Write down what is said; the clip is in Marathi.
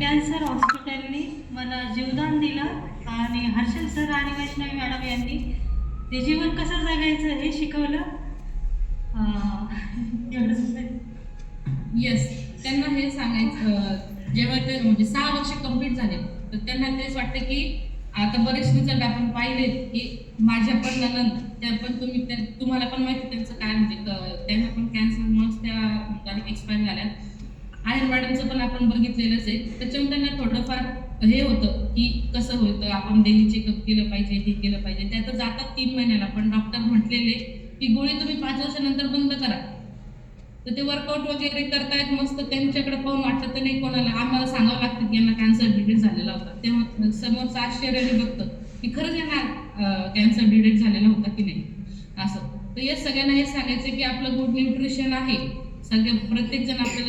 कॅन्सर हॉस्पिटलने मला जीवदान दिलं आणि हर्षल सर आणि वैष्णवी मॅडम यांनी ते जीवन कसं जगायचं हे शिकवलं. येस, त्यांना हे सांगायचं जेव्हा ते म्हणजे 6 वर्ष कंप्लीट झाले तर त्यांना तेच वाटतं की आता बरेच रिझल्ट आपण पाहिले की माझ्या पण ननंद त्या पण तुम्हाला पण माहिती त्यांचं काय म्हणजे त्यांना पण कॅन्सरमुळेच त्या डायरेक्ट एक्सपायर झाल्या. आयर मॅडमचं पण आपण बघितलेलंच आहे. त्याच्यामुळे त्यांना थोडंफार हे होतं की कसं होतं, आपण डेली चेकअप केलं पाहिजे, हे केलं पाहिजे. ते आता जातात 3 महिन्याला, पण डॉक्टर म्हटलेले की गोळी तुम्ही 5 वर्षानंतर बंद करा. तर ते वर्कआउट वगैरे करतायत मस्त. त्यांच्याकडे पाहून वाटतं तर नाही कोणाला आम्हाला सांगावं लागतं की यांना कॅन्सर डिटेक्ट झालेला होता. तेव्हा समोरचं आश्चर्याने बघतं की खरंच यांना कॅन्सर डिटेक्ट झालेला होता की नाही असं. तर या सगळ्यांना हे सांगायचं की आपलं गुड न्यूट्रिशन आहे. प्रत्येक जण आपल्याला